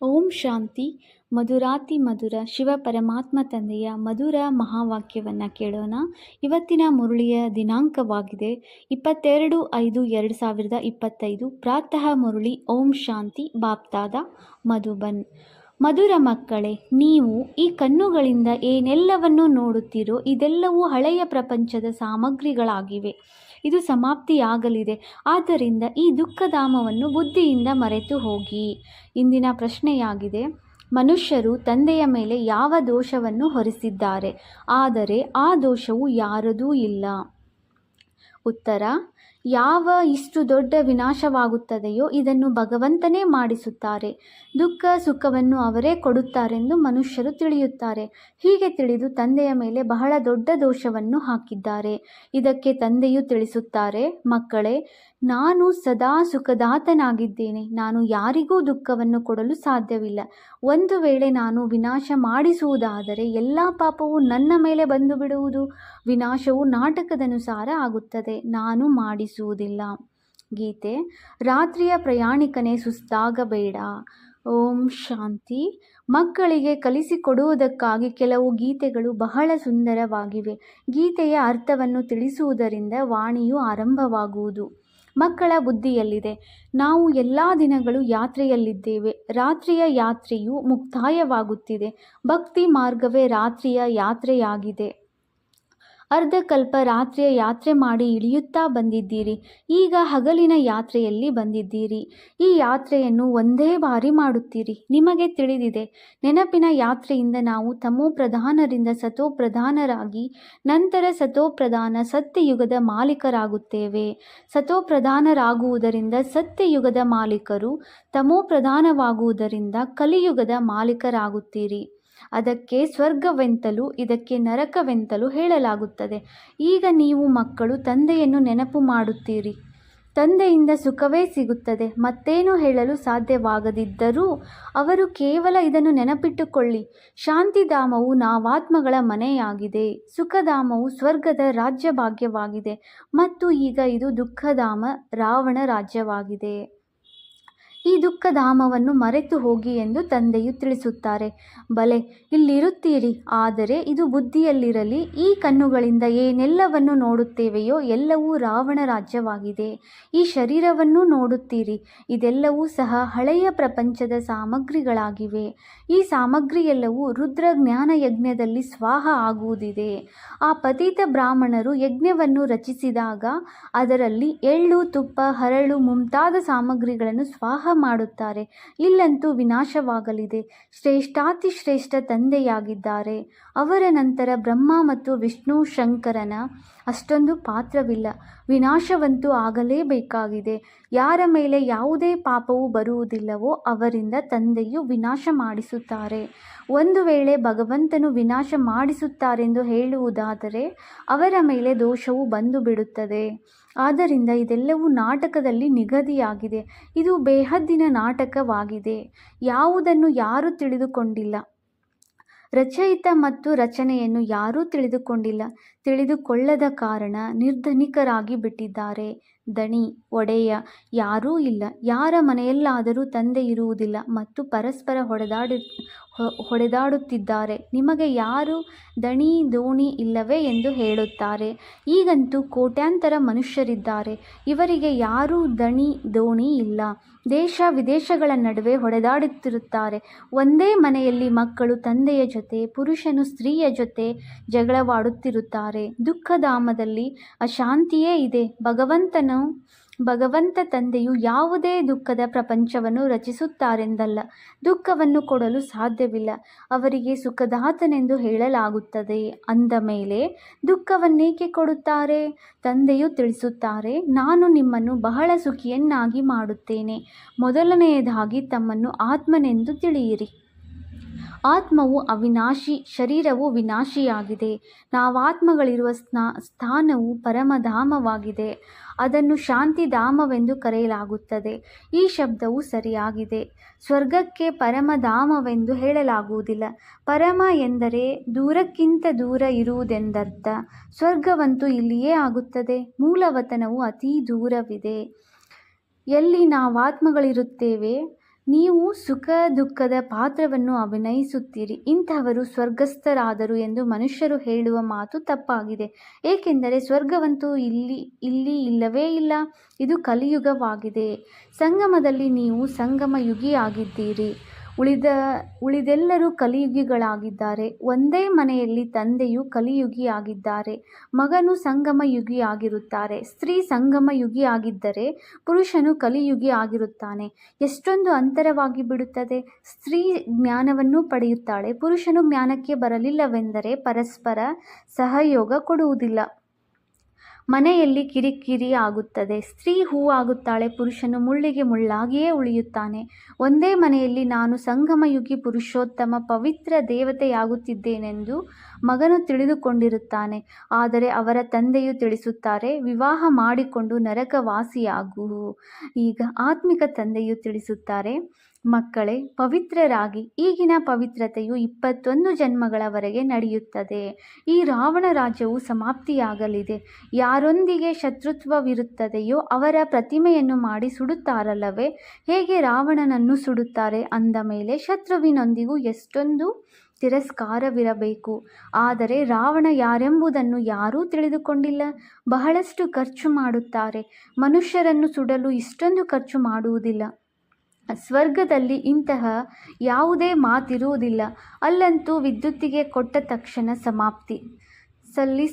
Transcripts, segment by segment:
ಓಂ ಶಾಂತಿ. ಮಧುರಾತಿ ಮಧುರ ಶಿವ ಪರಮಾತ್ಮ ತಂದೆಯ ಮಧುರ ಮಹಾವಾಕ್ಯವನ್ನು ಕೇಳೋಣ. ಇವತ್ತಿನ ಮುರಳಿಯ ದಿನಾಂಕವಾಗಿದೆ 22/5/2025. ಪ್ರಾತಃ ಮುರಳಿ ಓಂ ಶಾಂತಿ ಬಾಪ್ತಾದ ಮಧುಬನ್. ಮಧುರ ಮಕ್ಕಳೇ, ನೀವು ಈ ಕಣ್ಣುಗಳಿಂದ ಏನೆಲ್ಲವನ್ನು ನೋಡುತ್ತೀರೋ ಇದೆಲ್ಲವೂ ಹಳೆಯ ಪ್ರಪಂಚದ ಸಾಮಗ್ರಿಗಳಾಗಿವೆ. ಇದು ಸಮಾಪ್ತಿಯಾಗಲಿದೆ. ಆದ್ದರಿಂದ ಈ ದುಃಖಧಾಮವನ್ನು ಬುದ್ಧಿಯಿಂದ ಮರೆತು ಹೋಗಿ. ಇಂದಿನ ಪ್ರಶ್ನೆಯಾಗಿದೆ, ಮನುಷ್ಯರು ತಂದೆಯ ಮೇಲೆ ಯಾವ ದೋಷವನ್ನು ಹೊರಿಸಿದ್ದಾರೆ, ಆದರೆ ಆ ದೋಷವು ಯಾರದೂ ಇಲ್ಲ? ಉತ್ತರ, ಯಾವ ಇಷ್ಟು ದೊಡ್ಡ ವಿನಾಶವಾಗುತ್ತದೆಯೋ ಇದನ್ನು ಭಗವಂತನೇ ಮಾಡಿಸುತ್ತಾರೆ. ದುಃಖ ಸುಖವನ್ನು ಅವರೇ ಕೊಡುತ್ತಾರೆಂದು ಮನುಷ್ಯರು ತಿಳಿಯುತ್ತಾರೆ. ಹೀಗೆ ತಿಳಿದು ತಂದೆಯ ಮೇಲೆ ಬಹಳ ದೊಡ್ಡ ದೋಷವನ್ನು ಹಾಕಿದ್ದಾರೆ. ಇದಕ್ಕೆ ತಂದೆಯು ತಿಳಿಸುತ್ತಾರೆ, ಮಕ್ಕಳೇ, ನಾನು ಸದಾ ಸುಖದಾತನಾಗಿದ್ದೇನೆ. ನಾನು ಯಾರಿಗೂ ದುಃಖವನ್ನು ಕೊಡಲು ಸಾಧ್ಯವಿಲ್ಲ. ಒಂದು ವೇಳೆ ನಾನು ವಿನಾಶ ಮಾಡಿಸುವುದಾದರೆ ಎಲ್ಲ ಪಾಪವು ನನ್ನ ಮೇಲೆ ಬಂದು ಬಿಡುವುದು. ವಿನಾಶವು ನಾಟಕದನುಸಾರ ಆಗುತ್ತದೆ, ನಾನು ಮಾಡಿಸುವುದಿಲ್ಲ. ಗೀತೆ. ರಾತ್ರಿಯ ಪ್ರಯಾಣಿಕನೇ, ಸುಸ್ತಾಗಬೇಡ. ಓಂ ಶಾಂತಿ. ಮಕ್ಕಳಿಗೆ ಕಲಿಸಿಕೊಡುವುದಕ್ಕಾಗಿ ಕೆಲವು ಗೀತೆಗಳು ಬಹಳ ಸುಂದರವಾಗಿವೆ. ಗೀತೆಯ ಅರ್ಥವನ್ನು ತಿಳಿಸುವುದರಿಂದ ವಾಣಿಯು ಆರಂಭವಾಗುವುದು. ಮಕ್ಕಳ ಬುದ್ಧಿಯಲ್ಲಿದೆ, ನಾವು ಎಲ್ಲ ದಿನಗಳು ಯಾತ್ರೆಯಲ್ಲಿದ್ದೇವೆ. ರಾತ್ರಿಯ ಯಾತ್ರೆಯು ಮುಕ್ತಾಯವಾಗುತ್ತಿದೆ. ಭಕ್ತಿ ಮಾರ್ಗವೇ ರಾತ್ರಿಯ ಯಾತ್ರೆಯಾಗಿದೆ. ಅರ್ಧಕಲ್ಪ ರಾತ್ರಿಯ ಯಾತ್ರೆ ಮಾಡಿ ಇಳಿಯುತ್ತಾ ಬಂದಿದ್ದೀರಿ. ಈಗ ಹಗಲಿನ ಯಾತ್ರೆಯಲ್ಲಿ ಬಂದಿದ್ದೀರಿ. ಈ ಯಾತ್ರೆಯನ್ನು ಒಂದೇ ಬಾರಿ ಮಾಡುತ್ತೀರಿ. ನಿಮಗೆ ತಿಳಿದಿದೆ, ನೆನಪಿನ ಯಾತ್ರೆಯಿಂದ ನಾವು ತಮೋಪ್ರಧಾನರಿಂದ ಸತೋಪ್ರಧಾನರಾಗಿ ನಂತರ ಸತೋಪ್ರಧಾನ ಸತ್ಯಯುಗದ ಮಾಲೀಕರಾಗುತ್ತೇವೆ. ಸತೋಪ್ರಧಾನರಾಗುವುದರಿಂದ ಸತ್ಯಯುಗದ ಮಾಲೀಕರು, ತಮೋಪ್ರಧಾನವಾಗುವುದರಿಂದ ಕಲಿಯುಗದ ಮಾಲೀಕರಾಗುತ್ತೀರಿ. ಅದಕ್ಕೆ ಸ್ವರ್ಗವೆಂತಲೂ ಇದಕ್ಕೆ ನರಕವೆಂತಲೂ ಹೇಳಲಾಗುತ್ತದೆ. ಈಗ ನೀವು ಮಕ್ಕಳು ತಂದೆಯನ್ನು ನೆನಪು ಮಾಡುತ್ತೀರಿ. ತಂದೆಯಿಂದ ಸುಖವೇ ಸಿಗುತ್ತದೆ. ಮತ್ತೇನು ಹೇಳಲು ಸಾಧ್ಯವಾಗದಿದ್ದರೂ ಅವರು ಕೇವಲ ಇದನ್ನು ನೆನಪಿಟ್ಟುಕೊಳ್ಳಿ, ಶಾಂತಿಧಾಮವು ನಾವಾತ್ಮಗಳ ಮನೆಯಾಗಿದೆ. ಸುಖಧಾಮವು ಸ್ವರ್ಗದ ರಾಜ್ಯಭಾಗ್ಯವಾಗಿದೆ ಮತ್ತು ಈಗ ಇದು ದುಃಖಧಾಮ ರಾವಣ ರಾಜ್ಯವಾಗಿದೆ. ಈ ದುಃಖಧಾಮವನ್ನು ಮರೆತು ಹೋಗಿ ಎಂದು ತಂದೆಯು ತಿಳಿಸುತ್ತಾರೆ. ಬಲೆ, ಇಲ್ಲಿರುತ್ತೀರಿ, ಆದರೆ ಇದು ಬುದ್ಧಿಯಲ್ಲಿರಲಿ. ಈ ಕಣ್ಣುಗಳಿಂದ ಏನೆಲ್ಲವನ್ನು ನೋಡುತ್ತೇವೆಯೋ ಎಲ್ಲವೂ ರಾವಣ ರಾಜ್ಯವಾಗಿದೆ. ಈ ಶರೀರವನ್ನು ನೋಡುತ್ತೀರಿ, ಇದೆಲ್ಲವೂ ಸಹ ಹಳೆಯ ಪ್ರಪಂಚದ ಸಾಮಗ್ರಿಗಳಾಗಿವೆ. ಈ ಸಾಮಗ್ರಿಯೆಲ್ಲವೂ ರುದ್ರ ಜ್ಞಾನ ಯಜ್ಞದಲ್ಲಿ ಸ್ವಾಹ ಆಗುವುದಿದೆ. ಆ ಪತಿತ ಬ್ರಾಹ್ಮಣರು ಯಜ್ಞವನ್ನು ರಚಿಸಿದಾಗ ಅದರಲ್ಲಿ ಎಳ್ಳು, ತುಪ್ಪ, ಹರಳು ಮುಂತಾದ ಸಾಮಗ್ರಿಗಳನ್ನು ಸ್ವಾಹ ಮಾಡುತ್ತಾರೆ. ಇಲ್ಲಂತೂ ವಿನಾಶವಾಗಲಿದೆ. ಶ್ರೇಷ್ಠಾತಿಶ್ರೇಷ್ಠ ತಂದೆಯಾಗಿದ್ದಾರೆ. ಅವರ ನಂತರ ಬ್ರಹ್ಮ ಮತ್ತು ವಿಷ್ಣು ಶಂಕರನ ಅಷ್ಟೊಂದು ಪಾತ್ರವಿಲ್ಲ. ವಿನಾಶವಂತೂ ಆಗಲೇಬೇಕಾಗಿದೆ. ಯಾರ ಮೇಲೆ ಯಾವುದೇ ಪಾಪವು ಬರುವುದಿಲ್ಲವೋ ಅವರಿಂದ ತಂದೆಯು ವಿನಾಶ ಮಾಡಿಸುತ್ತಾರೆ. ಒಂದು ವೇಳೆ ಭಗವಂತನು ವಿನಾಶ ಮಾಡಿಸುತ್ತಾರೆಂದು ಹೇಳುವುದಾದರೆ ಅವರ ಮೇಲೆ ದೋಷವು ಬಂದು ಬಿಡುತ್ತದೆ. ಆದ್ದರಿಂದ ಇದೆಲ್ಲವೂ ನಾಟಕದಲ್ಲಿ ನಿಗದಿಯಾಗಿದೆ. ಇದು ಬೇಹದ್ದಿನ ನಾಟಕವಾಗಿದೆ. ಯಾವುದನ್ನು ಯಾರೂ ತಿಳಿದುಕೊಂಡಿಲ್ಲ. ರಚಯಿತ ಮತ್ತು ರಚನೆಯನ್ನು ಯಾರೂ ತಿಳಿದುಕೊಂಡಿಲ್ಲ. ತಿಳಿದುಕೊಳ್ಳದ ಕಾರಣ ನಿರ್ಧನಿಕರಾಗಿ ಬಿಟ್ಟಿದ್ದಾರೆ. ದಣಿ, ಒಡೆಯ ಯಾರೂ ಇಲ್ಲ. ಯಾರ ಮನೆಯಲ್ಲಾದರೂ ತಂದೆ ಇರುವುದಿಲ್ಲ ಮತ್ತು ಪರಸ್ಪರ ಹೊಡೆದಾಡುತ್ತಿದ್ದಾರೆ. ನಿಮಗೆ ಯಾರು ದಣಿ ದೋಣಿ ಇಲ್ಲವೇ ಎಂದು ಹೇಳುತ್ತಾರೆ. ಈಗಂತೂ ಕೋಟ್ಯಾಂತರ ಮನುಷ್ಯರಿದ್ದಾರೆ. ಇವರಿಗೆ ಯಾರೂ ದಣಿ ದೋಣಿ ಇಲ್ಲ. ದೇಶ ವಿದೇಶಗಳ ನಡುವೆ ಹೊಡೆದಾಡುತ್ತಿರುತ್ತಾರೆ. ಒಂದೇ ಮನೆಯಲ್ಲಿ ಮಕ್ಕಳು ತಂದೆಯ ಜೊತೆ, ಪುರುಷನು ಸ್ತ್ರೀಯ ಜೊತೆ ಜಗಳವಾಡುತ್ತಿರುತ್ತಾರೆ. ದುಃಖಧಾಮದಲ್ಲಿ ಅಶಾಂತಿಯೇ ಇದೆ. ಭಗವಂತ ತಂದೆಯು ಯಾವುದೇ ದುಃಖದ ಪ್ರಪಂಚವನ್ನು ರಚಿಸುತ್ತಾರೆಂದಲ್ಲ. ದುಃಖವನ್ನು ಕೊಡಲು ಸಾಧ್ಯವಿಲ್ಲ. ಅವರಿಗೆ ಸುಖದಾತನೆಂದು ಹೇಳಲಾಗುತ್ತದೆ. ಅಂದ ಮೇಲೆ ದುಃಖವನ್ನೇಕೆ ಕೊಡುತ್ತಾರೆ? ತಂದೆಯು ತಿಳಿಸುತ್ತಾರೆ, ನಾನು ನಿಮ್ಮನ್ನು ಬಹಳ ಸುಖಿಯನ್ನಾಗಿ ಮಾಡುತ್ತೇನೆ. ಮೊದಲನೆಯದಾಗಿ ತಮ್ಮನ್ನು ಆತ್ಮನೆಂದು ತಿಳಿಯಿರಿ. ಆತ್ಮವು ಅವಿನಾಶಿ, ಶರೀರವು ವಿನಾಶಿಯಾಗಿದೆ. ನಾವಾತ್ಮಗಳಿರುವ ಸ್ಥಾನವು ಪರಮಧಾಮವಾಗಿದೆ. ಅದನ್ನು ಶಾಂತಿಧಾಮವೆಂದು ಕರೆಯಲಾಗುತ್ತದೆ. ಈ ಶಬ್ದವು ಸರಿಯಾಗಿದೆ. ಸ್ವರ್ಗಕ್ಕೆ ಪರಮಧಾಮವೆಂದು ಹೇಳಲಾಗುವುದಿಲ್ಲ. ಪರಮ ಎಂದರೆ ದೂರಕ್ಕಿಂತ ದೂರ ಇರುವುದೆಂದರ್ಥ. ಸ್ವರ್ಗವಂತೂ ಇಲ್ಲಿಯೇ ಆಗುತ್ತದೆ. ಮೂಲವತನವು ಅತೀ ದೂರವಿದೆ. ಎಲ್ಲಿ ನಾವಾತ್ಮಗಳಿರುತ್ತೇವೆ ನೀವು ಸುಖ ದುಃಖದ ಪಾತ್ರವನ್ನು ಅಭಿನಯಿಸುತ್ತೀರಿ. ಇಂತಹವರು ಸ್ವರ್ಗಸ್ಥರಾದರು ಎಂದು ಮನುಷ್ಯರು ಹೇಳುವ ಮಾತು ತಪ್ಪಾಗಿದೆ. ಏಕೆಂದರೆ ಸ್ವರ್ಗವಂತೂ ಇಲ್ಲಿ ಇಲ್ಲವೇ ಇಲ್ಲ. ಇದು ಕಲಿಯುಗವಾಗಿದೆ. ಸಂಗಮದಲ್ಲಿ ನೀವು ಸಂಗಮಯುಗಿಯಾಗಿದ್ದೀರಿ. ಉಳಿದೆಲ್ಲರೂ ಕಲಿಯುಗಿಗಳಾಗಿದ್ದಾರೆ. ಒಂದೇ ಮನೆಯಲ್ಲಿ ತಂದೆಯು ಕಲಿಯುಗಿಯಾಗಿದ್ದಾರೆ, ಮಗನು ಸಂಗಮಯುಗಿಯಾಗಿರುತ್ತಾರೆ. ಸ್ತ್ರೀ ಸಂಗಮಯುಗಿಯಾಗಿದ್ದರೆ ಪುರುಷನು ಕಲಿಯುಗಿ ಆಗಿರುತ್ತಾನೆ. ಎಷ್ಟೊಂದು ಅಂತರವಾಗಿ ಬಿಡುತ್ತದೆ. ಸ್ತ್ರೀ ಜ್ಞಾನವನ್ನು ಪಡೆಯುತ್ತಾಳೆ, ಪುರುಷನು ಜ್ಞಾನಕ್ಕೆ ಬರಲಿಲ್ಲವೆಂದರೆ ಪರಸ್ಪರ ಸಹಯೋಗ ಕೊಡುವುದಿಲ್ಲ. ಮನೆಯಲ್ಲಿ ಕಿರಿಕಿರಿ ಆಗುತ್ತದೆ. ಸ್ತ್ರೀ ಹೂವಾಗುತ್ತಾಳೆ, ಪುರುಷನು ಮುಳ್ಳಿಗೆ ಮುಳ್ಳಾಗಿಯೇ ಉಳಿಯುತ್ತಾನೆ. ಒಂದೇ ಮನೆಯಲ್ಲಿ ನಾನು ಸಂಗಮಯುಗಿ ಪುರುಷೋತ್ತಮ ಪವಿತ್ರ ದೇವತೆಯಾಗುತ್ತಿದ್ದೇನೆಂದು ಮಗನು ತಿಳಿದುಕೊಂಡಿರುತ್ತಾನೆ. ಆದರೆ ಅವರ ತಂದೆಯು ತಿಳಿಸುತ್ತಾರೆ, ವಿವಾಹ ಮಾಡಿಕೊಂಡು ನರಕವಾಸಿಯಾಗು. ಈಗ ಆತ್ಮಿಕ ತಂದೆಯು ತಿಳಿಸುತ್ತಾರೆ, ಮಕ್ಕಳೇ ಪವಿತ್ರರಾಗಿ. ಈಗಿನ ಪವಿತ್ರತೆಯು 21 ಜನ್ಮಗಳವರೆಗೆ ನಡೆಯುತ್ತದೆ. ಈ ರಾವಣ ರಾಜ್ಯವು ಸಮಾಪ್ತಿಯಾಗಲಿದೆ. ಯಾರೊಂದಿಗೆ ಶತ್ರುತ್ವವಿರುತ್ತದೆಯೋ ಅವರ ಪ್ರತಿಮೆಯನ್ನು ಮಾಡಿ ಸುಡುತ್ತಾರಲ್ಲವೇ? ಹೇಗೆ ರಾವಣನನ್ನು ಸುಡುತ್ತಾರೆ ಅಂದ ಮೇಲೆ ಶತ್ರುವಿನೊಂದಿಗೂ ಎಷ್ಟೊಂದು ತಿರಸ್ಕಾರವಿರಬೇಕು. ಆದರೆ ರಾವಣ ಯಾರೆಂಬುದನ್ನು ಯಾರೂ ತಿಳಿದುಕೊಂಡಿಲ್ಲ. ಬಹಳಷ್ಟು ಖರ್ಚು ಮಾಡುತ್ತಾರೆ. ಮನುಷ್ಯರನ್ನು ಸುಡಲು ಇಷ್ಟೊಂದು ಖರ್ಚು ಮಾಡುವುದಿಲ್ಲ. ಸ್ವರ್ಗದಲ್ಲಿ ಇಂತಹ ಯಾವುದೇ ಮಾತಿರುವುದಿಲ್ಲ. ಅಲ್ಲಂತೂ ವಿದ್ಯುತ್ತಿಗೆ ಕೊಟ್ಟ ತಕ್ಷಣ ಸಮಾಪ್ತಿ.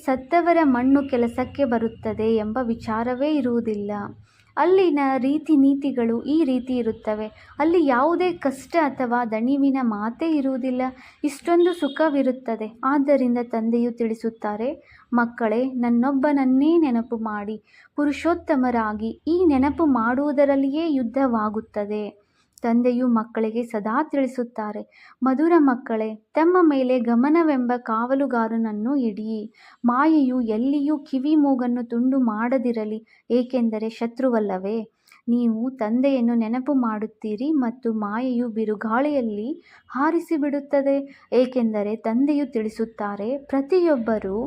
ಸತ್ತವರ ಮಣ್ಣು ಕೆಲಸಕ್ಕೆ ಬರುತ್ತದೆ ಎಂಬ ವಿಚಾರವೇ ಇರುವುದಿಲ್ಲ. ಅಲ್ಲಿನ ರೀತಿ ನೀತಿಗಳು ಈ ರೀತಿ ಇರುತ್ತವೆ. ಅಲ್ಲಿ ಯಾವುದೇ ಕಷ್ಟ ಅಥವಾ ದಣಿವಿನ ಮಾತೇ ಇರುವುದಿಲ್ಲ. ಇಷ್ಟೊಂದು ಸುಖವಿರುತ್ತದೆ. ಆದ್ದರಿಂದ ತಂದೆಯು ತಿಳಿಸುತ್ತಾರೆ, ಮಕ್ಕಳೇ ನನ್ನೊಬ್ಬನನ್ನೇ ನೆನಪು ಮಾಡಿ ಪುರುಷೋತ್ತಮರಾಗಿ. ಈ ನೆನಪು ಮಾಡುವುದರಲ್ಲಿಯೇ ಯುದ್ಧವಾಗುತ್ತದೆ. ತಂದೆಯು ಮಕ್ಕಳಿಗೆ ಸದಾ ತಿಳಿಸುತ್ತಾರೆ, ಮಧುರ ಮಕ್ಕಳೇ, ತಮ್ಮ ಮೇಲೆ ಗಮನವೆಂಬ ಕಾವಲುಗಾರನನ್ನು ಇಡಿ. ಮಾಯೆಯು ಎಲ್ಲಿಯೂ ಕಿವಿ ಮೂಗನ್ನು ತುಂಡು ಮಾಡದಿರಲಿ, ಏಕೆಂದರೆ ಶತ್ರುವಲ್ಲವೇ? ನೀವು ತಂದೆಯನ್ನು ನೆನಪು ಮಾಡುತ್ತೀರಿ ಮತ್ತು ಮಾಯೆಯು ಬಿರುಗಾಳಿಯಲ್ಲಿ ಹಾರಿಸಿಬಿಡುತ್ತದೆ. ಏಕೆಂದರೆ ತಂದೆಯು ತಿಳಿಸುತ್ತಾರೆ, ಪ್ರತಿಯೊಬ್ಬರೂ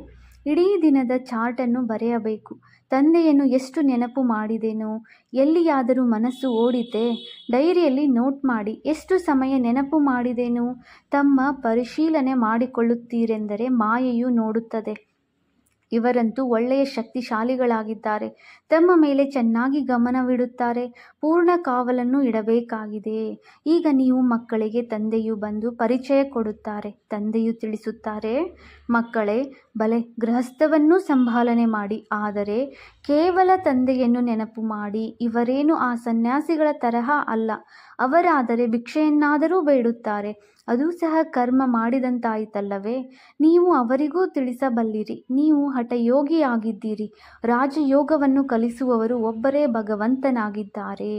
ಇಡೀ ದಿನದ ಚಾರ್ಟನ್ನು ಬರೆಯಬೇಕು. ತಂದೆಯನ್ನು ಎಷ್ಟು ನೆನಪು ಮಾಡಿದೆನೋ, ಎಲ್ಲಿಯಾದರೂ ಮನಸ್ಸು ಓಡಿತೆ, ಡೈರಿಯಲ್ಲಿ ನೋಟ್ ಮಾಡಿ. ಎಷ್ಟು ಸಮಯ ನೆನಪು ಮಾಡಿದೆನು ತಮ್ಮ ಪರಿಶೀಲನೆ ಮಾಡಿಕೊಳ್ಳುತ್ತೀರೆಂದರೆ ಮಾಯೆಯು ನೋಡುತ್ತದೆ. ಇವರಂತೂ ಒಳ್ಳೆಯ ಶಕ್ತಿಶಾಲಿಗಳಾಗಿದ್ದಾರೆ. ತಮ್ಮ ಮೇಲೆ ಚೆನ್ನಾಗಿ ಗಮನವಿಡುತ್ತಾರೆ. ಪೂರ್ಣ ಕಾವಲನ್ನು ಇಡಬೇಕಾಗಿದೆ. ಈಗ ನೀವು ಮಕ್ಕಳಿಗೆ ತಂದೆಯು ಬಂದು ಪರಿಚಯ ಕೊಡುತ್ತಾರೆ. ತಂದೆಯು ತಿಳಿಸುತ್ತಾರೆ, ಮಕ್ಕಳೇ, ಬಲೆ ಗೃಹಸ್ಥವನ್ನು ಸಂಭಾಲನೆ ಮಾಡಿ, ಆದರೆ ಕೇವಲ ತಂದೆಯನ್ನು ನೆನಪು ಮಾಡಿ. ಇವರೇನು ಆ ಸನ್ಯಾಸಿಗಳ ತರಹ ಅಲ್ಲ. ಅವರಾದರೆ ಭಿಕ್ಷೆಯನ್ನಾದರೂ ಬೇಡುತ್ತಾರೆ. ಅದು ಸಹ ಕರ್ಮ ಮಾಡಿದಂತಾಯಿತಲ್ಲವೇ? ನೀವು ಅವರಿಗೂ ತಿಳಿಸಬಲ್ಲಿರಿ. ನೀವು ಹಠಯೋಗಿಯಾಗಿದ್ದೀರಿ. ರಾಜಯೋಗವನ್ನು ಕಲಿಸುವವರು ಒಬ್ಬರೇ ಭಗವಂತನಾಗಿದ್ದಾರೆ.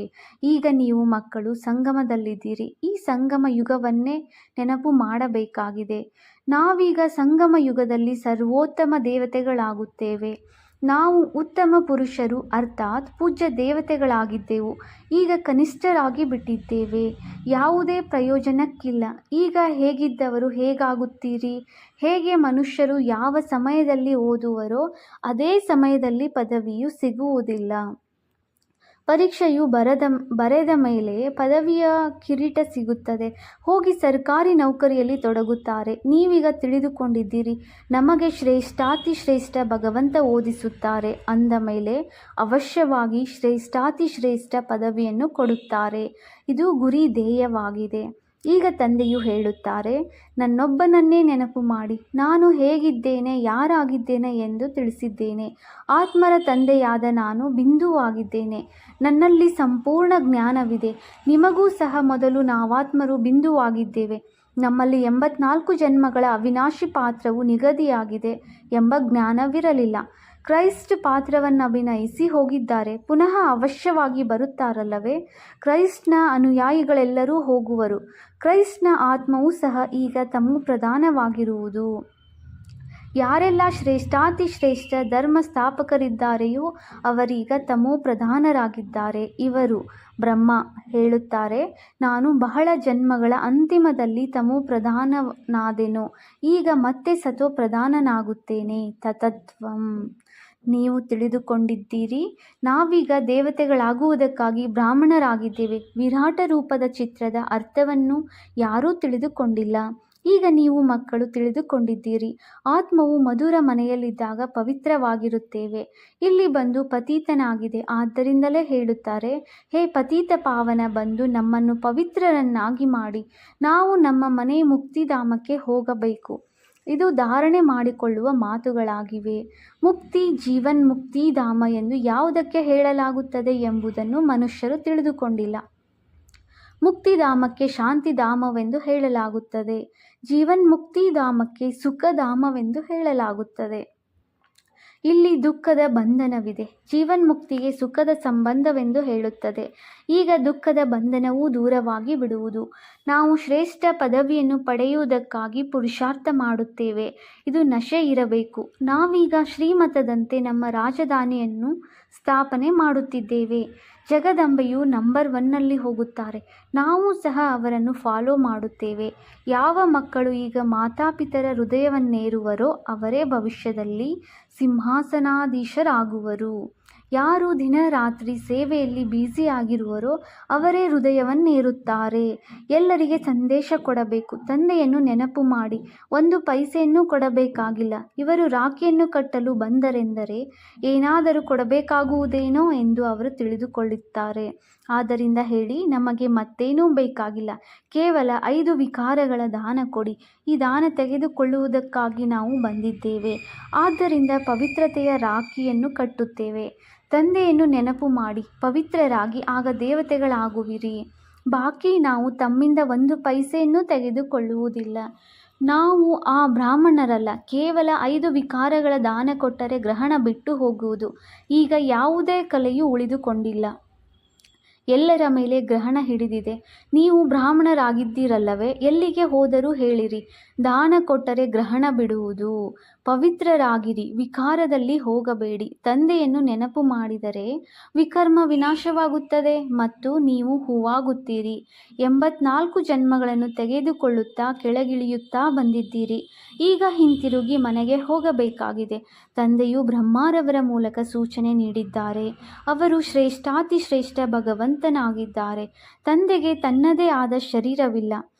ಈಗ ನೀವು ಮಕ್ಕಳು ಸಂಗಮದಲ್ಲಿದ್ದೀರಿ. ಈ ಸಂಗಮ ಯುಗವನ್ನೇ ನೆನಪು ಮಾಡಬೇಕಾಗಿದೆ. ನಾವೀಗ ಸಂಗಮ ಯುಗದಲ್ಲಿ ಸರ್ವೋತ್ತಮ ದೇವತೆಗಳಾಗುತ್ತೇವೆ. ನಾವು ಉತ್ತಮ ಪುರುಷರು ಅರ್ಥಾತ್ ಪೂಜ್ಯ ದೇವತೆಗಳಾಗಿದ್ದೆವು. ಈಗ ಕನಿಷ್ಠರಾಗಿ ಬಿಟ್ಟಿದ್ದೇವೆ. ಯಾವುದೇ ಪ್ರಯೋಜನಕ್ಕಿಲ್ಲ. ಈಗ ಹೇಗಿದ್ದವರು ಹೇಗಾಗುತ್ತೀರಿ? ಹೇಗೆ ಮನುಷ್ಯರು ಯಾವ ಸಮಯದಲ್ಲಿ ಓದುವರೋ ಅದೇ ಸಮಯದಲ್ಲಿ ಪದವಿಯು ಸಿಗುವುದಿಲ್ಲ. ಪರೀಕ್ಷೆಯು ಬರೆದ ಮೇಲೆ ಪದವಿಯ ಕಿರೀಟ ಸಿಗುತ್ತದೆ. ಹೋಗಿ ಸರ್ಕಾರಿ ನೌಕರಿಯಲ್ಲಿ ತೊಡಗುತ್ತಾರೆ. ನೀವೀಗ ತಿಳಿದುಕೊಂಡಿದ್ದೀರಿ, ನಮಗೆ ಶ್ರೇಷ್ಠಾತಿ ಶ್ರೇಷ್ಠ ಭಗವಂತ ಓದಿಸುತ್ತಾರೆ ಅಂದ ಮೇಲೆ ಅವಶ್ಯವಾಗಿ ಶ್ರೇಷ್ಠಾತಿ ಶ್ರೇಷ್ಠ ಪದವಿಯನ್ನು ಕೊಡುತ್ತಾರೆ. ಇದು ಗುರಿ ಧ್ಯೇಯವಾಗಿದೆ. ಈಗ ತಂದೆಯು ಹೇಳುತ್ತಾರೆ, ನನ್ನೊಬ್ಬನನ್ನೇ ನೆನಪು ಮಾಡಿ. ನಾನು ಹೇಗಿದ್ದೇನೆ, ಯಾರಾಗಿದ್ದೇನೆ ಎಂದು ತಿಳಿಸಿದ್ದೇನೆ. ಆತ್ಮರ ತಂದೆಯಾದ ನಾನು ಬಿಂದುವಾಗಿದ್ದೇನೆ. ನನ್ನಲ್ಲಿ ಸಂಪೂರ್ಣ ಜ್ಞಾನವಿದೆ. ನಿಮಗೂ ಸಹ ಮೊದಲು ನಾವಾತ್ಮರು ಬಿಂದುವಾಗಿದ್ದೇವೆ. ನಮ್ಮಲ್ಲಿ 84 ಜನ್ಮಗಳ ಅವಿನಾಶಿ ಪಾತ್ರವು ನಿಗದಿಯಾಗಿದೆ ಎಂಬ ಜ್ಞಾನವಿರಲಿಲ್ಲ. ಕ್ರೈಸ್ಟ್ ಪಾತ್ರವನ್ನು ಅಭಿನಯಿಸಿ ಹೋಗಿದ್ದಾರೆ. ಪುನಃ ಅವಶ್ಯವಾಗಿ ಬರುತ್ತಾರಲ್ಲವೇ? ಕ್ರೈಸ್ಟ್ನ ಅನುಯಾಯಿಗಳೆಲ್ಲರೂ ಹೋಗುವರು. ಕ್ರೈಸ್ಟ್ನ ಆತ್ಮವೂ ಸಹ ಈಗ ತಮೋ ಪ್ರಧಾನವಾಗಿರುವುದು. ಯಾರೆಲ್ಲ ಶ್ರೇಷ್ಠಾತಿ ಶ್ರೇಷ್ಠ ಧರ್ಮ ಸ್ಥಾಪಕರಿದ್ದಾರೆಯೋ ಅವರೀಗ ತಮೋ ಪ್ರಧಾನರಾಗಿದ್ದಾರೆ. ಇವರು ಬ್ರಹ್ಮ ಹೇಳುತ್ತಾರೆ, ನಾನು ಬಹಳ ಜನ್ಮಗಳ ಅಂತಿಮದಲ್ಲಿ ತಮೋ ಪ್ರಧಾನನಾದೆನು. ಈಗ ಮತ್ತೆ ಸತೋ ಪ್ರಧಾನನಾಗುತ್ತೇನೆ. ತತತ್ವಂ. ನೀವು ತಿಳಿದುಕೊಂಡಿದ್ದೀರಿ. ನಾವೀಗ ದೇವತೆಗಳಾಗುವುದಕ್ಕಾಗಿ ಬ್ರಾಹ್ಮಣರಾಗಿದ್ದೇವೆ. ವಿರಾಟ ರೂಪದ ಚಿತ್ರದ ಅರ್ಥವನ್ನು ಯಾರೂ ತಿಳಿದುಕೊಂಡಿಲ್ಲ. ಈಗ ನೀವು ಮಕ್ಕಳು ತಿಳಿದುಕೊಂಡಿದ್ದೀರಿ. ಆತ್ಮವು ಮಧುರ ಮನೆಯಲ್ಲಿದ್ದಾಗ ಪವಿತ್ರವಾಗಿರುತ್ತೇವೆ. ಇಲ್ಲಿ ಬಂದು ಪತೀತನಾಗಿದೆ. ಆದ್ದರಿಂದಲೇ ಹೇಳುತ್ತಾರೆ, ಹೇ ಪತೀತ ಪಾವನ, ಬಂದು ನಮ್ಮನ್ನು ಪವಿತ್ರರನ್ನಾಗಿ ಮಾಡಿ. ನಾವು ನಮ್ಮ ಮನೆ ಮುಕ್ತಿಧಾಮಕ್ಕೆ ಹೋಗಬೇಕು. ಇದು ಧಾರಣೆ ಮಾಡಿಕೊಳ್ಳುವ ಮಾತುಗಳಾಗಿವೆ. ಮುಕ್ತಿ, ಜೀವನ್ ಮುಕ್ತಿಧಾಮ ಎಂದು ಯಾವುದಕ್ಕೆ ಹೇಳಲಾಗುತ್ತದೆ ಎಂಬುದನ್ನು ಮನುಷ್ಯರು ತಿಳಿದುಕೊಂಡಿಲ್ಲ. ಮುಕ್ತಿಧಾಮಕ್ಕೆ ಶಾಂತಿಧಾಮವೆಂದು ಹೇಳಲಾಗುತ್ತದೆ. ಜೀವನ್ ಮುಕ್ತಿಧಾಮಕ್ಕೆ ಸುಖಧಾಮವೆಂದು ಹೇಳಲಾಗುತ್ತದೆ. ಇಲ್ಲಿ ದುಃಖದ ಬಂಧನವಿದೆ. ಜೀವನ್ಮುಕ್ತಿಗೆ ಸುಖದ ಸಂಬಂಧವೆಂದು ಹೇಳುತ್ತದೆ. ಈಗ ದುಃಖದ ಬಂಧನವೂ ದೂರವಾಗಿ ಬಿಡುವುದು. ನಾವು ಶ್ರೇಷ್ಠ ಪದವಿಯನ್ನು ಪಡೆಯುವುದಕ್ಕಾಗಿ ಪುರುಷಾರ್ಥ ಮಾಡುತ್ತೇವೆ. ಇದು ನಶೆ ಇರಬೇಕು. ನಾವೀಗ ಶ್ರೀಮತದಂತೆ ನಮ್ಮ ರಾಜಧಾನಿಯನ್ನು ಸ್ಥಾಪನೆ ಮಾಡುತ್ತಿದ್ದೇವೆ. ಜಗದಂಬೆಯು ನಂಬರ್ 1ನಲ್ಲಿ ಹೋಗುತ್ತಾರೆ. ನಾವು ಸಹ ಅವರನ್ನು ಫಾಲೋ ಮಾಡುತ್ತೇವೆ. ಯಾವ ಮಕ್ಕಳು ಈಗ ಮಾತಾಪಿತರ ಹೃದಯವನ್ನೇರುವರೋ ಅವರೇ ಭವಿಷ್ಯದಲ್ಲಿ ಸಿಂಹಾಸನಾಧೀಶರಾಗುವರು. ಯಾರು ದಿನ ರಾತ್ರಿ ಸೇವೆಯಲ್ಲಿ ಬ್ಯುಸಿಯಾಗಿರುವರೋ ಅವರೇ ಹೃದಯವನ್ನೇರುತ್ತಾರೆ. ಎಲ್ಲರಿಗೆ ಸಂದೇಶ ಕೊಡಬೇಕು. ತಂದೆಯನ್ನು ನೆನಪು ಮಾಡಿ. 1 ಪೈಸೆಯನ್ನೂ ಕೊಡಬೇಕಾಗಿಲ್ಲ. ಇವರು ರಾಖಿಯನ್ನು ಕಟ್ಟಲು ಬಂದರೆಂದರೆ ಏನಾದರೂ ಕೊಡಬೇಕಾಗುವುದೇನೋ ಎಂದು ಅವರು ತಿಳಿದುಕೊಳ್ಳುತ್ತಾರೆ. ಆದ್ದರಿಂದ ಹೇಳಿ, ನಮಗೆ ಮತ್ತೇನೂ ಬೇಕಾಗಿಲ್ಲ. ಕೇವಲ 5 ವಿಕಾರಗಳ ದಾನ ಕೊಡಿ. ಈ ದಾನ ತೆಗೆದುಕೊಳ್ಳುವುದಕ್ಕಾಗಿ ನಾವು ಬಂದಿದ್ದೇವೆ. ಆದ್ದರಿಂದ ಪವಿತ್ರತೆಯ ರಾಖಿಯನ್ನು ಕಟ್ಟುತ್ತೇವೆ. ತಂದೆಯನ್ನು ನೆನಪು ಮಾಡಿ ಪವಿತ್ರರಾಗಿ, ಆಗ ದೇವತೆಗಳಾಗುವಿರಿ. ಬಾಕಿ ನಾವು ತಮ್ಮಿಂದ 1 ಪೈಸೆಯನ್ನೂ ತೆಗೆದುಕೊಳ್ಳುವುದಿಲ್ಲ. ನಾವು ಆ ಬ್ರಾಹ್ಮಣರಲ್ಲ. ಕೇವಲ 5 ವಿಕಾರಗಳ ದಾನ ಕೊಟ್ಟರೆ ಗ್ರಹಣ ಬಿಟ್ಟು ಹೋಗುವುದು. ಈಗ ಯಾವುದೇ ಕಲೆಯೂ ಉಳಿದುಕೊಂಡಿಲ್ಲ. ಎಲ್ಲರ ಮೇಲೆ ಗ್ರಹಣ ಹಿಡಿದಿದೆ. ನೀವು ಬ್ರಾಹ್ಮಣರಾಗಿದ್ದೀರಲ್ಲವೇ? ಎಲ್ಲಿಗೆ ಹೋದರೂ ಹೇಳಿರಿ, ದಾನ ಕೊಟ್ಟರೆ ಗ್ರಹಣ ಬಿಡುವುದು. ಪವಿತ್ರರಾಗಿರಿ, ವಿಕಾರದಲ್ಲಿ ಹೋಗಬೇಡಿ. ತಂದೆಯನ್ನು ನೆನಪು ಮಾಡಿದರೆ ವಿಕರ್ಮ ವಿನಾಶವಾಗುತ್ತದೆ ಮತ್ತು ನೀವು ಹೂವಾಗುತ್ತೀರಿ. 84 ಜನ್ಮಗಳನ್ನು ತೆಗೆದುಕೊಳ್ಳುತ್ತಾ ಕೆಳಗಿಳಿಯುತ್ತಾ ಬಂದಿದ್ದೀರಿ. ಈಗ ಹಿಂತಿರುಗಿ ಮನೆಗೆ ಹೋಗಬೇಕಾಗಿದೆ. ತಂದೆಯು ಬ್ರಹ್ಮರವರ ಮೂಲಕ ಸೂಚನೆ ನೀಡಿದ್ದಾರೆ. ಅವರು ಶ್ರೇಷ್ಠಾತಿಶ್ರೇಷ್ಠ ಭಗವಂತನಾಗಿದ್ದಾರೆ. ತಂದೆಗೆ ತನ್ನದೇ ಆದ ಶರೀರವಿಲ್ಲ.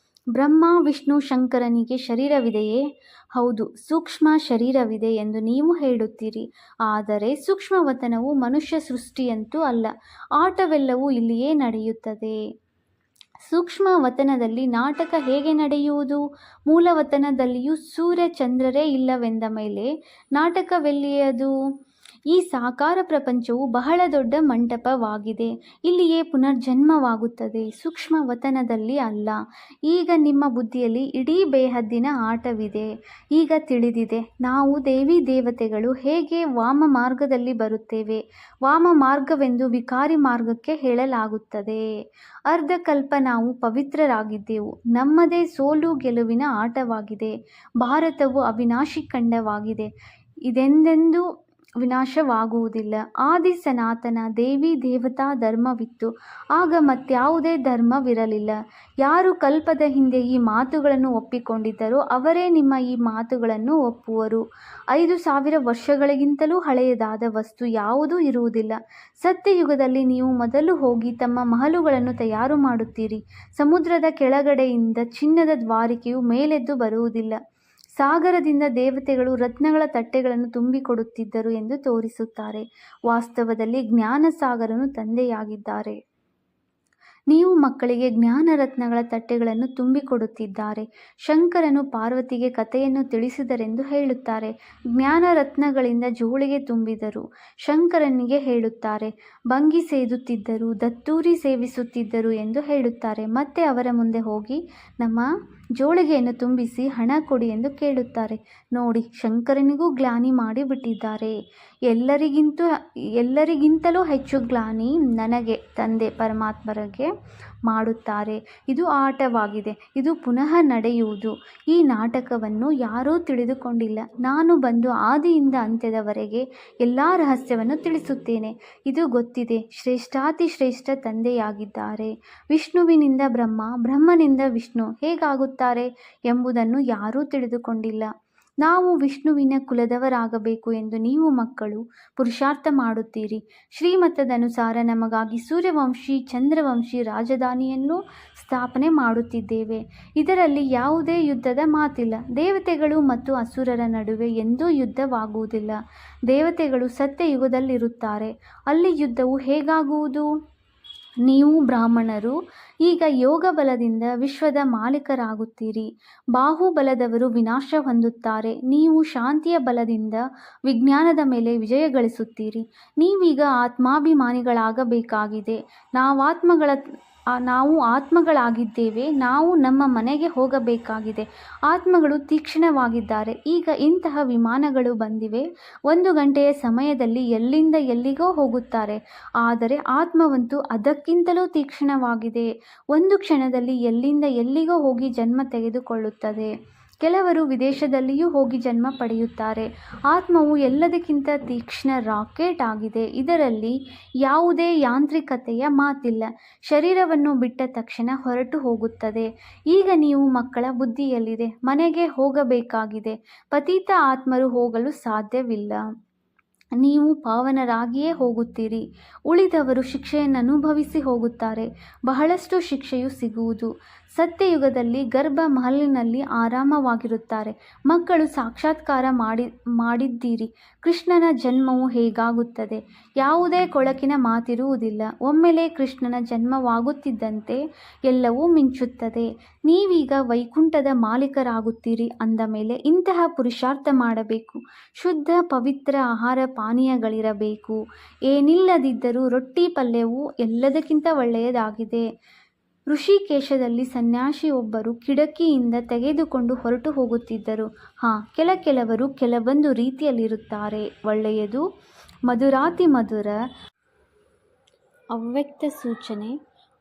ಬ್ರಹ್ಮ, ವಿಷ್ಣು, ಶಂಕರನಿಗೆ ಶರೀರವಿದೆಯೇ? ಹೌದು, ಸೂಕ್ಷ್ಮ ಶರೀರವಿದೆ ಎಂದು ನೀವು ಹೇಳುತ್ತೀರಿ. ಆದರೆ ಸೂಕ್ಷ್ಮವತನವು ಮನುಷ್ಯ ಸೃಷ್ಟಿಯಂತೂ ಅಲ್ಲ. ಆಟವೆಲ್ಲವೂ ಇಲ್ಲಿಯೇ ನಡೆಯುತ್ತದೆ. ಸೂಕ್ಷ್ಮ ವತನದಲ್ಲಿ ನಾಟಕ ಹೇಗೆ ನಡೆಯುವುದು? ಮೂಲವತನದಲ್ಲಿಯೂ ಸೂರ್ಯ ಚಂದ್ರರೇ ಇಲ್ಲವೆಂದ ಮೇಲೆ ನಾಟಕವೆಲ್ಲಿಯದು? ಈ ಸಾಕಾರ ಪ್ರಪಂಚವು ಬಹಳ ದೊಡ್ಡ ಮಂಟಪವಾಗಿದೆ. ಇಲ್ಲಿಯೇ ಪುನರ್ಜನ್ಮವಾಗುತ್ತದೆ, ಸೂಕ್ಷ್ಮ ವತನದಲ್ಲಿ ಅಲ್ಲ. ಈಗ ನಿಮ್ಮ ಬುದ್ಧಿಯಲ್ಲಿ ಇಡೀ ಬೇಹದ್ದಿನ ಆಟವಿದೆ. ಈಗ ತಿಳಿದಿದೆ, ನಾವು ದೇವಿ ದೇವತೆಗಳು ಹೇಗೆ ವಾಮ ಮಾರ್ಗದಲ್ಲಿ ಬರುತ್ತೇವೆ. ವಾಮ ಮಾರ್ಗವೆಂದು ವಿಕಾರಿ ಮಾರ್ಗಕ್ಕೆ ಹೇಳಲಾಗುತ್ತದೆ. ಅರ್ಧಕಲ್ಪ ನಾವು ಪವಿತ್ರರಾಗಿದ್ದೆವು. ನಮ್ಮದೇ ಸೋಲು ಗೆಲುವಿನ ಆಟವಾಗಿದೆ. ಭಾರತವು ಅವಿನಾಶಿ ಖಂಡವಾಗಿದೆ. ಇದೆಂದೆಂದೂ ವಿನಾಶವಾಗುವುದಿಲ್ಲ. ಆದಿ ಸನಾತನ ದೇವಿ ದೇವತಾ ಧರ್ಮವಿತ್ತು. ಆಗ ಮತ್ಯಾವುದೇ ಧರ್ಮವಿರಲಿಲ್ಲ. ಯಾರು ಕಲ್ಪದ ಹಿಂದೆ ಈ ಮಾತುಗಳನ್ನು ಒಪ್ಪಿಕೊಂಡಿದ್ದರೋ ಅವರೇ ನಿಮ್ಮ ಈ ಮಾತುಗಳನ್ನು ಒಪ್ಪುವರು. 5000 ವರ್ಷಗಳಿಗಿಂತಲೂ ಹಳೆಯದಾದ ವಸ್ತು ಯಾವುದೂ ಇರುವುದಿಲ್ಲ. ಸತ್ಯಯುಗದಲ್ಲಿ ನೀವು ಮೊದಲು ಹೋಗಿ ತಮ್ಮ ಮಹಲುಗಳನ್ನು ತಯಾರು ಮಾಡುತ್ತೀರಿ. ಸಮುದ್ರದ ಕೆಳಗಡೆಯಿಂದ ಚಿನ್ನದ ದ್ವಾರಿಕೆಯು ಮೇಲೆದ್ದು ಬರುವುದಿಲ್ಲ. ಸಾಗರದಿಂದ ದೇವತೆಗಳು ರತ್ನಗಳ ತಟ್ಟೆಗಳನ್ನು ತುಂಬಿಕೊಡುತ್ತಿದ್ದರು ಎಂದು ತೋರಿಸುತ್ತಾರೆ. ವಾಸ್ತವದಲ್ಲಿ ಜ್ಞಾನಸಾಗರನು ತಂದೆಯಾಗಿದ್ದಾರೆ. ನೀವು ಮಕ್ಕಳಿಗೆ ಜ್ಞಾನರತ್ನಗಳ ತಟ್ಟೆಗಳನ್ನು ತುಂಬಿಕೊಡುತ್ತಿದ್ದಾರೆ. ಶಂಕರನು ಪಾರ್ವತಿಗೆ ಕಥೆಯನ್ನು ತಿಳಿಸಿದರೆಂದು ಹೇಳುತ್ತಾರೆ. ಜ್ಞಾನರತ್ನಗಳಿಂದ ಜೋಳಿಗೆ ತುಂಬಿದರು. ಶಂಕರನಿಗೆ ಹೇಳುತ್ತಾರೆ. ಭಂಗಿ ಸೇದುತ್ತಿದ್ದರು, ದತ್ತೂರಿ ಸೇವಿಸುತ್ತಿದ್ದರು ಎಂದು ಹೇಳುತ್ತಾರೆ. ಮತ್ತೆ ಅವರ ಮುಂದೆ ಹೋಗಿ ನಮ್ಮ ಜೋಳಿಗೆಯನ್ನು ತುಂಬಿಸಿ ಹಣ ಕೊಡಿ ಎಂದು ಕೇಳುತ್ತಾರೆ. ನೋಡಿ, ಶಂಕರನಿಗೂ ಗ್ಲಾನಿ ಮಾಡಿಬಿಟ್ಟಿದ್ದಾರೆ. ಎಲ್ಲರಿಗಿಂತಲೂ ಹೆಚ್ಚು ಗ್ಲಾನಿ ನನಗೆ, ತಂದೆ ಪರಮಾತ್ಮರಿಗೆ ಮಾಡುತ್ತಾರೆ. ಇದು ಆಟವಾಗಿದೆ. ಇದು ಪುನಃ ನಡೆಯುವುದು. ಈ ನಾಟಕವನ್ನು ಯಾರೂ ತಿಳಿದುಕೊಂಡಿಲ್ಲ. ನಾನು ಬಂದು ಆದಿಯಿಂದ ಅಂತ್ಯದವರೆಗೆ ಎಲ್ಲ ರಹಸ್ಯವನ್ನು ತಿಳಿಸುತ್ತೇನೆ. ಇದು ಗೊತ್ತಿದೆ. ಶ್ರೇಷ್ಠಾತಿಶ್ರೇಷ್ಠ ತಂದೆಯಾಗಿದ್ದಾರೆ. ವಿಷ್ಣುವಿನಿಂದ ಬ್ರಹ್ಮ, ಬ್ರಹ್ಮನಿಂದ ವಿಷ್ಣು ಹೇಗಾಗುತ್ತಾರೆ ಎಂಬುದನ್ನು ಯಾರೂ ತಿಳಿದುಕೊಂಡಿಲ್ಲ. ನಾವು ವಿಷ್ಣುವಿನ ಕುಲದವರಾಗಬೇಕು ಎಂದು ನೀವು ಮಕ್ಕಳು ಪುರುಷಾರ್ಥ ಮಾಡುತ್ತೀರಿ. ಶ್ರೀಮತದನುಸಾರ ನಮಗಾಗಿ ಸೂರ್ಯವಂಶಿ ಚಂದ್ರವಂಶಿ ರಾಜಧಾನಿಯನ್ನು ಸ್ಥಾಪನೆ ಮಾಡುತ್ತಿದ್ದೇವೆ. ಇದರಲ್ಲಿ ಯಾವುದೇ ಯುದ್ಧದ ಮಾತಿಲ್ಲ. ದೇವತೆಗಳು ಮತ್ತು ಅಸುರರ ನಡುವೆ ಎಂದೂ ಯುದ್ಧವಾಗುವುದಿಲ್ಲ. ದೇವತೆಗಳು ಸತ್ಯಯುಗದಲ್ಲಿರುತ್ತಾರೆ. ಅಲ್ಲಿ ಯುದ್ಧವು ಹೇಗಾಗುವುದು? ನೀವು ಬ್ರಾಹ್ಮಣರು ಈಗ ಯೋಗ ಬಲದಿಂದ ವಿಶ್ವದ ಮಾಲೀಕರಾಗುತ್ತೀರಿ. ಬಾಹುಬಲದವರು ವಿನಾಶ ಹೊಂದುತ್ತಾರೆ. ನೀವು ಶಾಂತಿಯ ಬಲದಿಂದ ವಿಜ್ಞಾನದ ಮೇಲೆ ವಿಜಯ ಗಳಿಸುತ್ತೀರಿ. ನೀವೀಗ ಆತ್ಮಾಭಿಮಾನಿಗಳಾಗಬೇಕಾಗಿದೆ. ನಾವು ಆತ್ಮಗಳಾಗಿದ್ದೇವೆ. ನಾವು ನಮ್ಮ ಮನೆಗೆ ಹೋಗಬೇಕಾಗಿದೆ. ಆತ್ಮಗಳು ತೀಕ್ಷ್ಣವಾಗಿದ್ದಾರೆ. ಈಗ ಇಂತಹ ವಿಮಾನಗಳು ಬಂದಿವೆ. 1 ಗಂಟೆಯ ಸಮಯದಲ್ಲಿ ಎಲ್ಲಿಂದ ಎಲ್ಲಿಗೋ ಹೋಗುತ್ತಾರೆ. ಆದರೆ ಆತ್ಮವಂತೂ ಅದಕ್ಕಿಂತಲೂ ತೀಕ್ಷ್ಣವಾಗಿದೆ. 1 ಕ್ಷಣದಲ್ಲಿ ಎಲ್ಲಿಂದ ಎಲ್ಲಿಗೋ ಹೋಗಿ ಜನ್ಮ ತೆಗೆದುಕೊಳ್ಳುತ್ತದೆ. ಕೆಲವರು ವಿದೇಶದಲ್ಲಿಯೂ ಹೋಗಿ ಜನ್ಮ ಪಡೆಯುತ್ತಾರೆ. ಆತ್ಮವು ಎಲ್ಲದಕ್ಕಿಂತ ತೀಕ್ಷ್ಣ ರಾಕೆಟ್ ಆಗಿದೆ. ಇದರಲ್ಲಿ ಯಾವುದೇ ಯಾಂತ್ರಿಕತೆಯ ಮಾತಿಲ್ಲ. ಶರೀರವನ್ನು ಬಿಟ್ಟ ತಕ್ಷಣ ಹೊರಟು ಹೋಗುತ್ತದೆ. ಈಗ ನೀವು ಮಕ್ಕಳ ಬುದ್ಧಿಯಲ್ಲಿದೆ. ಮನೆಗೆ ಹೋಗಬೇಕಾಗಿದೆ. ಪತಿತ ಆತ್ಮರು ಹೋಗಲು ಸಾಧ್ಯವಿಲ್ಲ. ನೀವು ಪಾವನರಾಗಿಯೇ ಹೋಗುತ್ತೀರಿ. ಉಳಿದವರು ಶಿಕ್ಷೆಯನ್ನು ಅನುಭವಿಸಿ ಹೋಗುತ್ತಾರೆ. ಬಹಳಷ್ಟು ಶಿಕ್ಷೆಯು ಸಿಗುವುದು. ಸತ್ಯಯುಗದಲ್ಲಿ ಗರ್ಭ ಮಹಲಿನಲ್ಲಿ ಆರಾಮವಾಗಿರುತ್ತಾರೆ. ಮಕ್ಕಳು ಸಾಕ್ಷಾತ್ಕಾರ ಮಾಡಿದ್ದೀರಿ. ಕೃಷ್ಣನ ಜನ್ಮವು ಹೇಗಾಗುತ್ತದೆ? ಯಾವುದೇ ಕೊಳಕಿನ ಮಾತಿರುವುದಿಲ್ಲ. ಒಮ್ಮೆಲೇ ಕೃಷ್ಣನ ಜನ್ಮವಾಗುತ್ತಿದ್ದಂತೆ ಎಲ್ಲವೂ ಮಿಂಚುತ್ತದೆ. ನೀವೀಗ ವೈಕುಂಠದ ಮಾಲೀಕರಾಗುತ್ತೀರಿ ಅಂದ ಮೇಲೆ ಇಂತಹ ಪುರುಷಾರ್ಥ ಮಾಡಬೇಕು. ಶುದ್ಧ ಪವಿತ್ರ ಆಹಾರ ಪಾನೀಯಗಳಿರಬೇಕು. ಏನಿಲ್ಲದಿದ್ದರೂ ರೊಟ್ಟಿ ಪಲ್ಯವು ಎಲ್ಲದಕ್ಕಿಂತ ಒಳ್ಳೆಯದಾಗಿದೆ. ಋಷಿಕೇಶದಲ್ಲಿ ಸನ್ಯಾಸಿಯೊಬ್ಬರು ಕಿಟಕಿಯಿಂದ ತೆಗೆದುಕೊಂಡು ಹೊರಟು ಹೋಗುತ್ತಿದ್ದರು. ಕೆಲವರು ಕೆಲವೊಂದು ರೀತಿಯಲ್ಲಿರುತ್ತಾರೆ. ಒಳ್ಳೆಯದು. ಮಧುರಾತಿಮಧುರ ಅವ್ಯಕ್ತ ಸೂಚನೆ.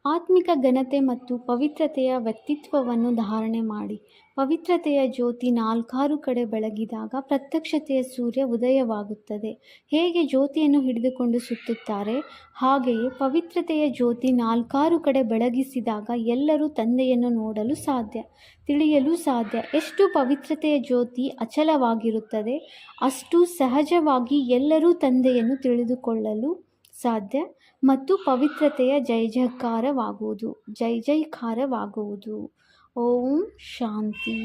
ಆತ್ಮಿಕ ಘನತೆ ಮತ್ತು ಪವಿತ್ರತೆಯ ವ್ಯಕ್ತಿತ್ವವನ್ನು ಧಾರಣೆ ಮಾಡಿ. ಪವಿತ್ರತೆಯ ಜ್ಯೋತಿ 4 ಕಡೆ ಬೆಳಗಿದಾಗ ಪ್ರತ್ಯಕ್ಷತೆಯ ಸೂರ್ಯ ಉದಯವಾಗುತ್ತದೆ. ಹೇಗೆ ಜ್ಯೋತಿಯನ್ನು ಹಿಡಿದುಕೊಂಡು ಸುತ್ತುತ್ತಾರೆ, ಹಾಗೆಯೇ ಪವಿತ್ರತೆಯ ಜ್ಯೋತಿ 4 ಕಡೆ ಬೆಳಗಿಸಿದಾಗ ಎಲ್ಲರೂ ತಂದೆಯನ್ನು ನೋಡಲು ಸಾಧ್ಯ, ತಿಳಿಯಲು ಸಾಧ್ಯ. ಎಷ್ಟು ಪವಿತ್ರತೆಯ ಜ್ಯೋತಿ ಅಚಲವಾಗಿರುತ್ತದೆ, ಅಷ್ಟು ಸಹಜವಾಗಿ ಎಲ್ಲರೂ ತಂದೆಯನ್ನು ತಿಳಿದುಕೊಳ್ಳಲು ಸಾಧ್ಯ ಮತ್ತು ಪವಿತ್ರತೆಯ ಜೈ ಜೈಕಾರವಾಗುವುದು. ಓಂ ಶಾಂತಿ.